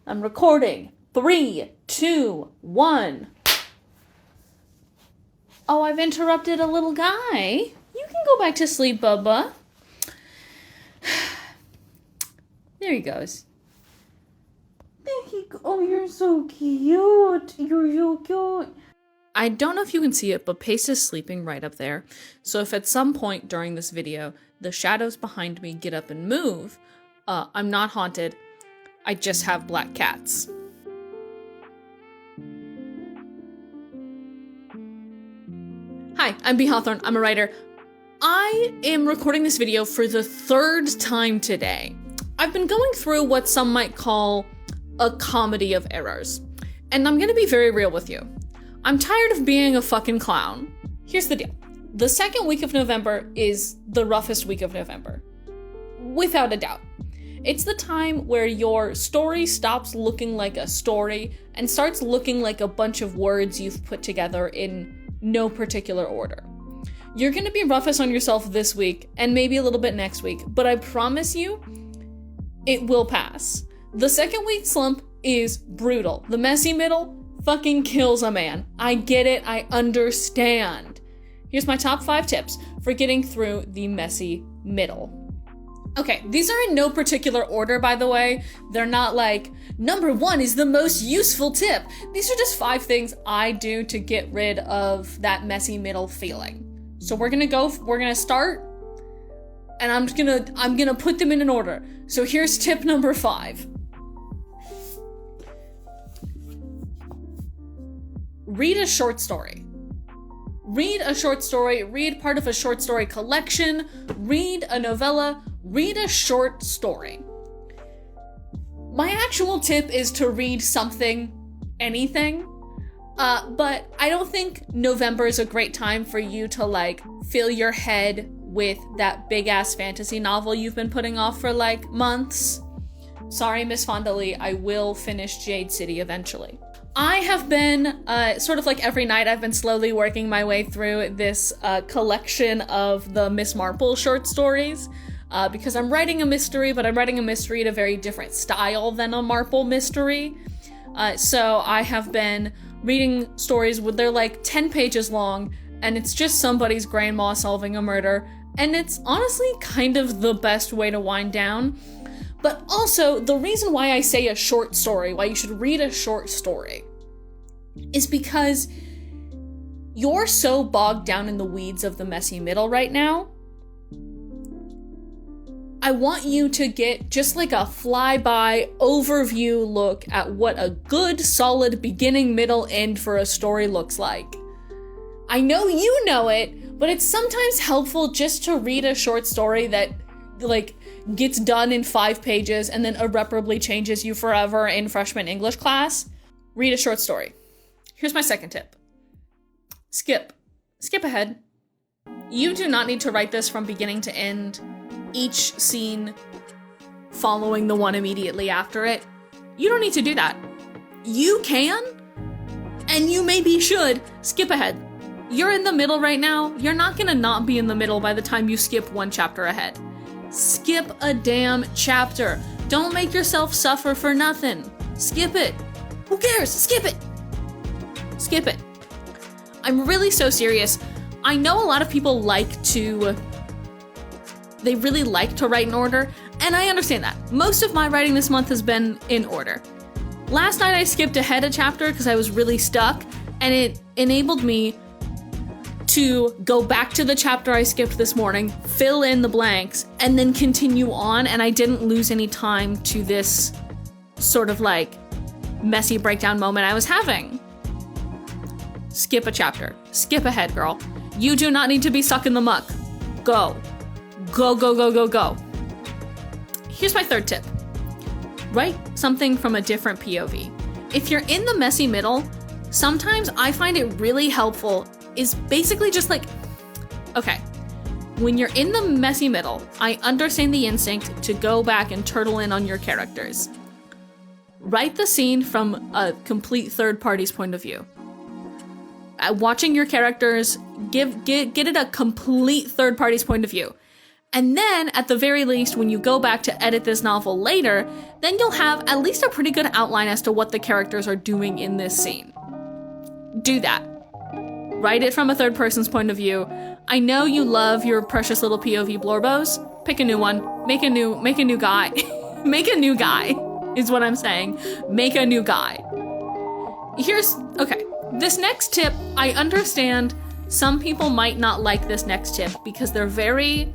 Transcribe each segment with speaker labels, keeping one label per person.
Speaker 1: I'm recording. 3, 2, 1. Oh, I've interrupted a little guy. You can go back to sleep, Bubba. There he goes. There he goes. Oh, you're so cute. You're so cute. I don't know if you can see it, but Pace is sleeping right up there. So if at some point during this video, the shadows behind me get up and move, I'm not haunted. I just have black cats. Hi, I'm B. Hawthorne. I'm a writer. I am recording this video for the third time today. I've been going through what some might call a comedy of errors. And I'm gonna be very real with you. I'm tired of being a fucking clown. Here's the deal. The second week of November is the roughest week of November. Without a doubt. It's the time where your story stops looking like a story and starts looking like a bunch of words you've put together in no particular order. You're gonna be roughest on yourself this week and maybe a little bit next week, but I promise you, it will pass. The second week slump is brutal. The messy middle fucking kills a man. I get it, I understand. Here's my top 5 tips for getting through the messy middle. Okay, these are in no particular order, by the way. They're not like, number 1 is the most useful tip. These are just 5 things I do to get rid of that messy middle feeling. So we're gonna start, and I'm gonna put them in an order. So here's tip number 5. Read a short story. Read a short story, read part of a short story collection, read a novella, read a short story. My actual tip is to read something, anything, but I don't think November is a great time for you to like fill your head with that big ass fantasy novel you've been putting off for like months. Sorry, Miss Fonda Lee, I will finish Jade City eventually. I have been, sort of like every night, I've been slowly working my way through this collection of the Miss Marple short stories, because I'm writing a mystery, but I'm writing a mystery in a very different style than a Marple mystery. So I have been reading stories where they're like 10 pages long, and it's just somebody's grandma solving a murder, and it's honestly kind of the best way to wind down. But also, the reason why I say a short story, why you should read a short story, is because you're so bogged down in the weeds of the messy middle right now. I want you to get just like a flyby overview look at what a good, solid beginning, middle, end for a story looks like. I know you know it, but it's sometimes helpful just to read a short story that, like, gets done in 5 pages and then irreparably changes you forever in freshman English class. Read a short story. Here's my second tip. Skip ahead. You do not need to write this from beginning to end, each scene following the one immediately after it. You don't need to do that. You can, and you maybe should, skip ahead. You're in the middle right now. You're not gonna not be in the middle by the time you skip 1 chapter ahead. Skip a damn chapter. Don't make yourself suffer for nothing. Skip it. Who cares? Skip it. Skip it. I'm really so serious. I know a lot of people they really like to write in order, and I understand that. Most of my writing this month has been in order. Last night I skipped ahead a chapter because I was really stuck, and it enabled me to go back to the chapter I skipped this morning, fill in the blanks, and then continue on, and I didn't lose any time to this sort of like messy breakdown moment I was having. Skip a chapter. Skip ahead, girl. You do not need to be stuck in the muck. Go. Go, go, go, go, go. Here's my third tip. Write something from a different POV. If you're in the messy middle, sometimes I find it really helpful is basically just like, okay, when you're in the messy middle, I understand the instinct to go back and turtle in on your characters. Write the scene from a complete third party's point of view. Watching your characters, get it a complete third party's point of view. And then, at the very least, when you go back to edit this novel later, then you'll have at least a pretty good outline as to what the characters are doing in this scene. Do that. Write it from a third person's point of view. I know you love your precious little POV blorbos. Pick a new one. Make a new guy. Make a new guy, is what I'm saying. Make a new guy. Okay, this next tip, I understand some people might not like this next tip because they're very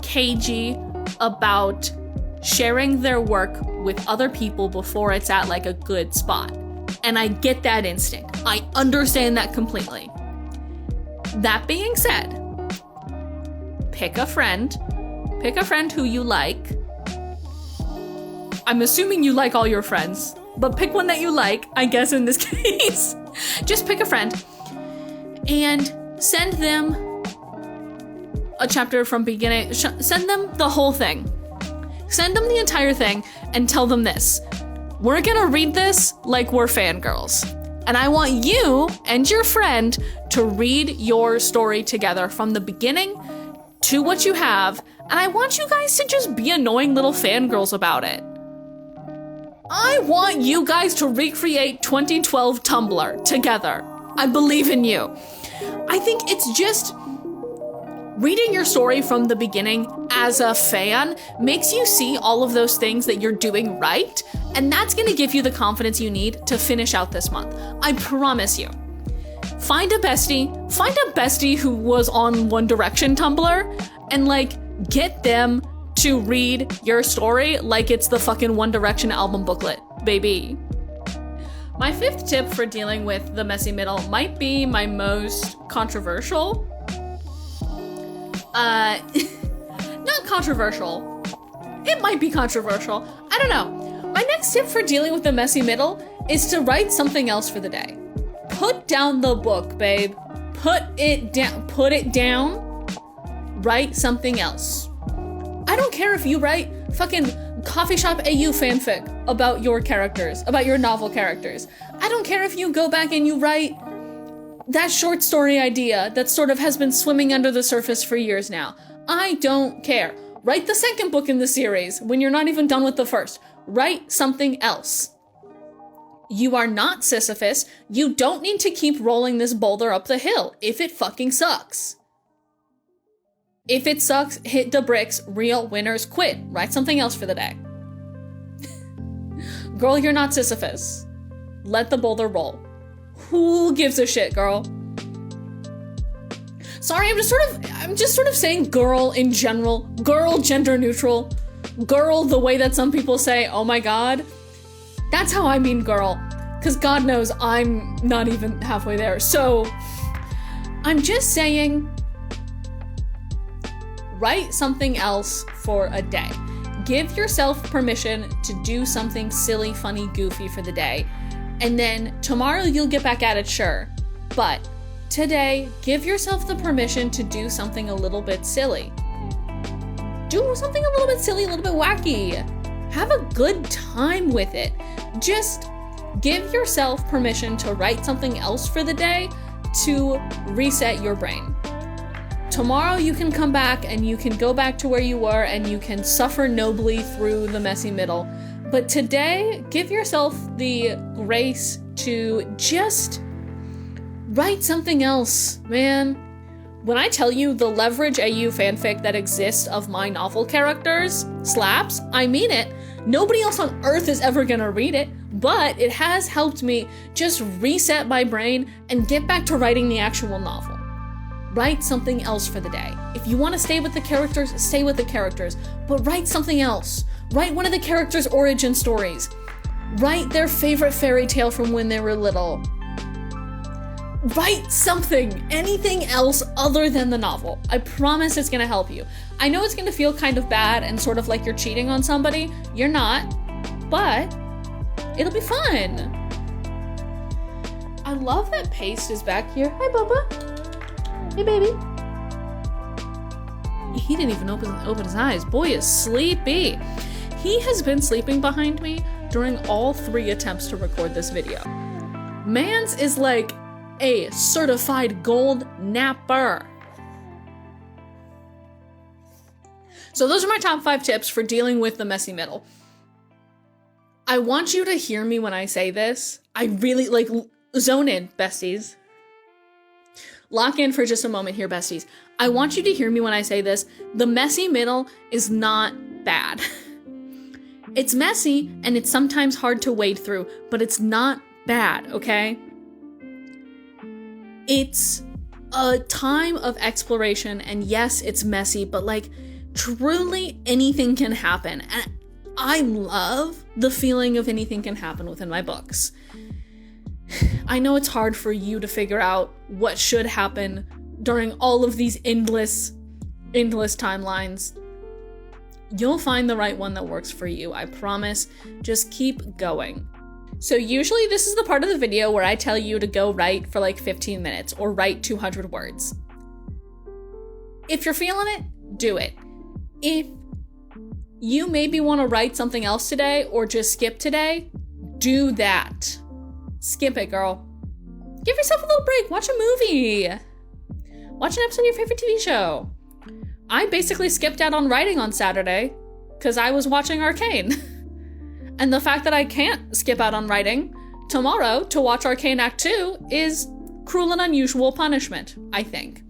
Speaker 1: cagey about sharing their work with other people before it's at like a good spot. And I get that instinct. I understand that completely. That being said, pick a friend who you like. I'm assuming you like all your friends, but pick one that you like, I guess in this case. Just pick a friend and send them a chapter from beginning. Send them the whole thing. Send them the entire thing and tell them this. We're gonna read this like we're fangirls. And I want you and your friend to read your story together from the beginning to what you have. And I want you guys to just be annoying little fangirls about it. I want you guys to recreate 2012 Tumblr together. I believe in you. I think it's just reading your story from the beginning as a fan makes you see all of those things that you're doing right, and that's gonna give you the confidence you need to finish out this month. I promise you. Find a bestie who was on One Direction Tumblr, and like, get them to read your story like it's the fucking One Direction album booklet, baby. My fifth tip for dealing with the messy middle might be my most controversial. Not controversial. It might be controversial. I don't know. My next tip for dealing with the messy middle is to write something else for the day. Put down the book, babe. Put it down. Put it down. Write something else. I don't care if you write fucking coffee shop AU fanfic about your characters, about your novel characters. I don't care if you go back and you write that short story idea that sort of has been swimming under the surface for years now. I don't care. Write the second book in the series when you're not even done with the first. Write something else. You are not Sisyphus. You don't need to keep rolling this boulder up the hill if it fucking sucks. If it sucks, hit the bricks. Real winners quit. Write something else for the day. Girl, you're not Sisyphus. Let the boulder roll. Who gives a shit, girl? Sorry, I'm just sort of saying girl in general. Girl, gender neutral. Girl, the way that some people say, oh my god. That's how I mean girl. Because God knows I'm not even halfway there. So, I'm just saying, write something else for a day. Give yourself permission to do something silly, funny, goofy for the day. And then tomorrow you'll get back at it, sure. But today, give yourself the permission to do something a little bit silly. Do something a little bit silly, a little bit wacky. Have a good time with it. Just give yourself permission to write something else for the day to reset your brain. Tomorrow you can come back and you can go back to where you were and you can suffer nobly through the messy middle. But today, give yourself the grace to just write something else, man. When I tell you the leverage AU fanfic that exists of my novel characters slaps, I mean it. Nobody else on earth is ever gonna read it, but it has helped me just reset my brain and get back to writing the actual novel. Write something else for the day. If you want to stay with the characters, stay with the characters, but write something else. Write one of the characters' origin stories. Write their favorite fairy tale from when they were little. Write something, anything else other than the novel. I promise it's gonna help you. I know it's gonna feel kind of bad and sort of like you're cheating on somebody. You're not, but it'll be fun. I love that Paste is back here. Hi, Bubba. Hey, baby. He didn't even open his eyes. Boy is sleepy. He has been sleeping behind me during all 3 attempts to record this video. Mans is like a certified gold napper. So those are my top 5 tips for dealing with the messy middle. I want you to hear me when I say this. I really, zone in, besties. Lock in for just a moment here, besties. I want you to hear me when I say this. The messy middle is not bad. It's messy, and it's sometimes hard to wade through, but it's not bad, okay? It's a time of exploration, and yes, it's messy, but truly anything can happen. And I love the feeling of anything can happen within my books. I know it's hard for you to figure out what should happen during all of these endless timelines. You'll find the right one that works for you, I promise. Just keep going. So usually this is the part of the video where I tell you to go write for 15 minutes or write 200 words. If you're feeling it, do it. If you maybe want to write something else today or just skip today, do that. Skip it, girl. Give yourself a little break. Watch a movie. Watch an episode of your favorite TV show. I basically skipped out on writing on Saturday because I was watching Arcane. And the fact that I can't skip out on writing tomorrow to watch Arcane Act 2 is cruel and unusual punishment, I think.